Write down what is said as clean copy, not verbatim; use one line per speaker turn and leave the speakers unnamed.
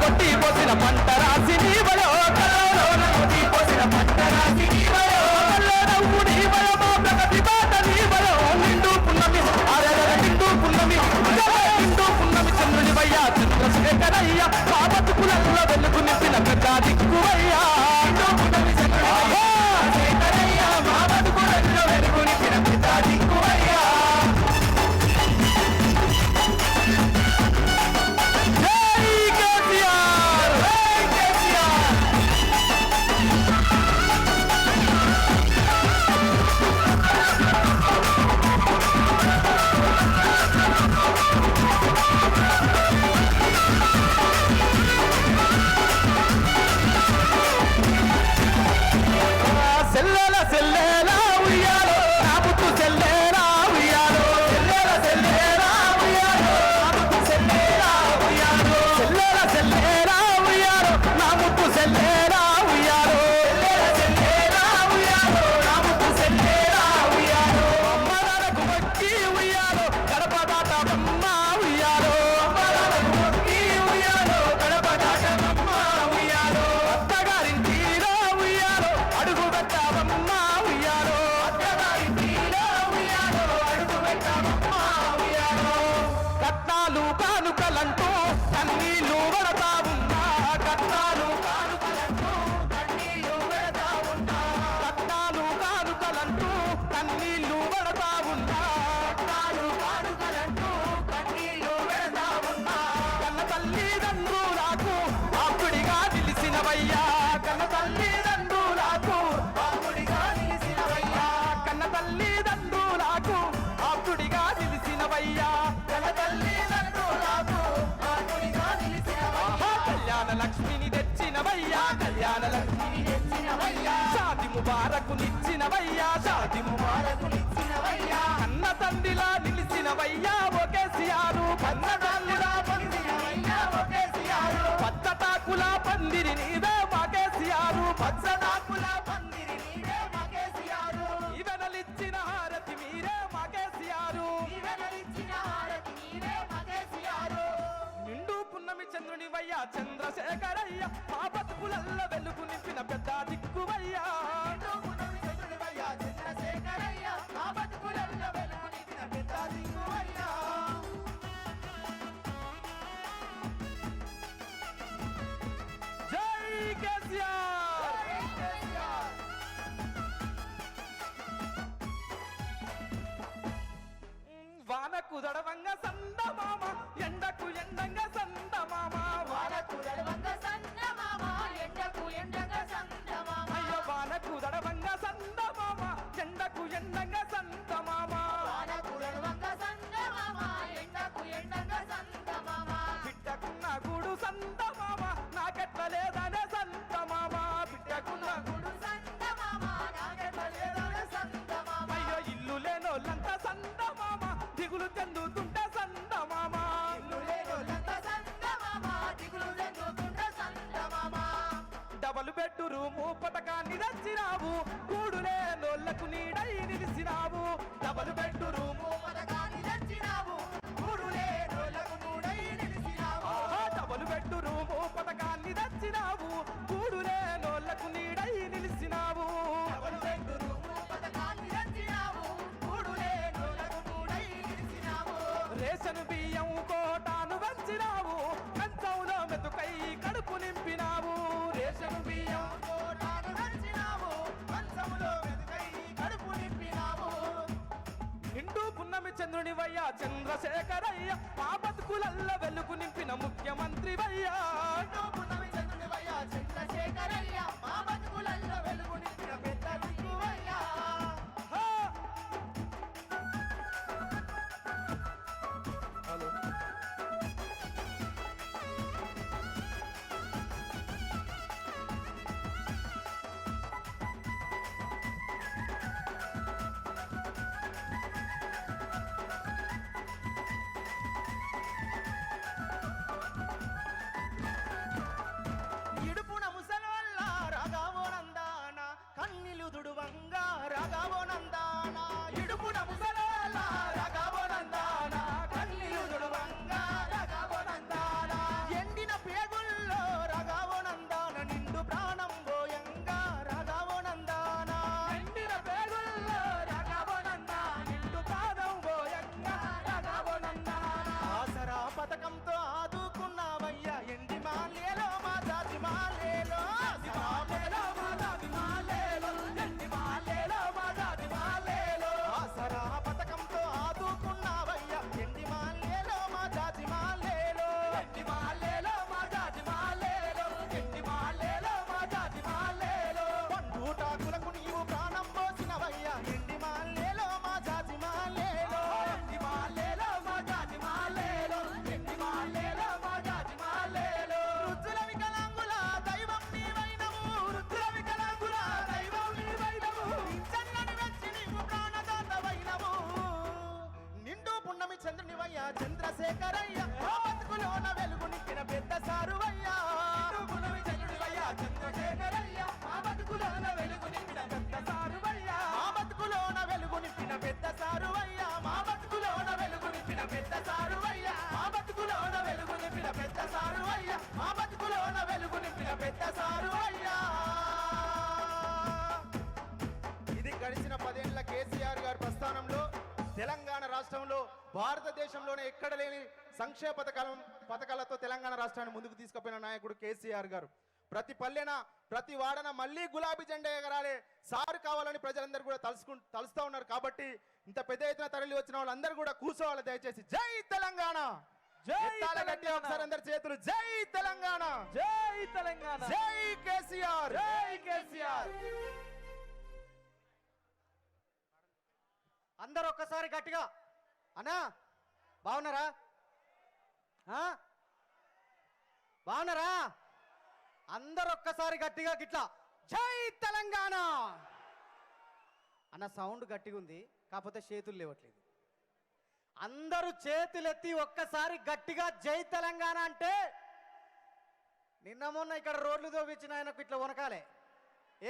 కొట్టి పోసిన పంట రాసి నీవలో కల్లోన కొట్టి పోసిన పంట రాసి నీవలో కల్లోనవ్వు నీవలో మా ప్రగతి బాట నీవలో నిండు పున్నమి నిండు పున్నమి నిండు పున్నమి చంద్రునివయ్యా చంద్రశేఖరయ్య మా బతుకులలో వెలుగు నింపిన పెద్ద దిక్కువయ్యా నిండు పున్నమి చంద్రశేఖరయ్య మా బతుకులలో వెలుగు నింపిన పెద్ద దిక్కువయ్యా లక్ష్మిని తెచ్చినవయ్యా కళ్యాణ లక్ష్మిని తెచ్చినవయ్యా షాది ముబారకునిచ్చినవయ్యా షాది ముబారకునిచ్చినవయ్యా కన్న తండ్రిలా నిలిచినవయ్యా ఒకేసియారు కన్న తల్లిలా పందిరివయ్యా ఒకేసియారు పచ్చటాకుల పందిరి నీవే మాకేసియారు పచ్చటాకుల పందిరి నీవే మాకేసియారు ఈవెనలిచ్చిన హారతి మీరే మాకేసియారు ఈవెనలిచ్చిన హారతి మీరే మాకేసియారు నిండు పున్నమి చంద్రునివయ్యా చంద్రశేఖరయ్య మా బతుకులల్ల వెలుగు నింపిన పెద్ద దిక్కువయ్యా నిండు పున్నమి చంద్రునివయ్యా చంద్రశేఖరయ్య మా బతుకులల్ల వెలుగు నింపిన పెద్ద దిక్కువయ్యా జై కేసీఆర్ జై కేసీఆర్ వానకు దడవంగ సందమామ ఎండకు ఎండంగ సందమామ వానకు దడవంగ సందమామ ఎండకు ఎండంగ సందమామ అయ్యో వానకు దడవంగ సందమామ ఎండకు ఎండంగ సందమామ వానకు దడవంగ సందమామ ఎండకు ఎండంగ సందమామ బిడ్డకున్న గూడు సందమామ నాకెట్ల లేదనే సందమామ బిడ్డకున్న గూడు సందమామ నాకెట్ల లేదనే సందమామ అయ్యో ఇల్లు లేనోళ్ళంత సందమామ దిగులు చెందుతుంటే సందమామ ఇల్లు లేనోళ్ళంత సందమామ దిగులు చెందుతుంటే సందమామ డబల్ బెడ్ రూము పథకాన్ని తెచ్చినావు కూడు లేనోళ్లకు నీడై నిలిసినావు డబల్ బెడ్ రూము పథకాన్ని తెచ్చినావు కూడు లేనోళ్లకు నీడై నిలిసినావు డబల్ బెడ్ రూము పథకాన్ని తెచ్చినావు కూడు లేనోళ్లకు నీడై నిలిసినావు డబల్ బెడ్ రూము పథకాన్ని తెచ్చినావు కూడు లేనోళ్లకు నీడై నిలిసినావు రేషన్ బియ్యం కోటాను పెంచినావు కంచంలో మెతుకై కడుపు నింపినావు రేషన్ బియ్యం కోటాను పెంచినావు కంచంలో మెతుకై కడుపు నింపినావు నిండు పున్నమి చంద్రునివయ్యా చంద్రశేఖరయ్య మా బతుకులల్ల వెలుగు నింపిన ముఖ్యమంత్రివయ్యా నిండు పున్నమి చంద్రునివయ్యా చంద్రశేఖరయ్య మా బతుకులల్ల వెలుగు నింపిన పెద్ద దిక్కువయ్యా హలో చంద్రశేఖరయ్య మా బతుకులోన వెలుగు నింపిన పెద్ద సారువయ్యా పునమి చంద్రుడివయ్యా చంద్రశేఖరయ్య మా బతుకులోన వెలుగు నింపిన పెద్ద సారువయ్యా మా బతుకులోన వెలుగు నింపిన పెద్ద సారువయ్యా మా బతుకులోన వెలుగు నింపిన పెద్ద సారువయ్యా మా బతుకులోన వెలుగు నింపిన పెద్ద సారువయ్యా మా బతుకులోన వెలుగు నింపిన పెద్ద సారువయ్యా. ఇది గడిచిన 10 ఏళ్ల కేసీఆర్ గారి ప్రస్థానంలో తెలంగాణ రాష్ట్రంలో భారతదేశంలోనే ఎక్కడ లేని సంక్షేమ పథకాలతో తెలంగాణ రాష్ట్రాన్ని ముందుకు తీసుకుపోయిన నాయకుడు కేసీఆర్ గారు. ప్రతి పల్లెన ప్రతి వాడన మళ్ళీ గులాబీ జెండా ఎగరాలే సారు కావాలని ప్రజలందరూ కూడా తలుస్తూ ఉన్నారు. కాబట్టి ఇంత పెద్ద ఎత్తున తరలి వచ్చిన వాళ్ళందరూ కూడా కూర్చోవాలి దయచేసి. జై తెలంగాణ, గట్టి ఒకసారి అందరి చేతులు జై తెలంగాణ,
జై తెలంగాణ,
జై కేసీఆర్,
జై కేసీఆర్.
అందరూ ఒక్కసారి గట్టిగా అన్నా బాగున్నారా? బాగున్నారా? అందరూ ఒక్కసారి గట్టిగా గిట్లా జై తెలంగాణ అన్న సౌండ్ గట్టిగా ఉంది, కాకపోతే చేతులు లేవట్లేదు. అందరూ చేతులెత్తి ఒక్కసారి గట్టిగా జై తెలంగాణ అంటే నిన్న మొన్న ఇక్కడ రోడ్లు దోపించిన ఆయనకు ఇట్లా వనకాలే.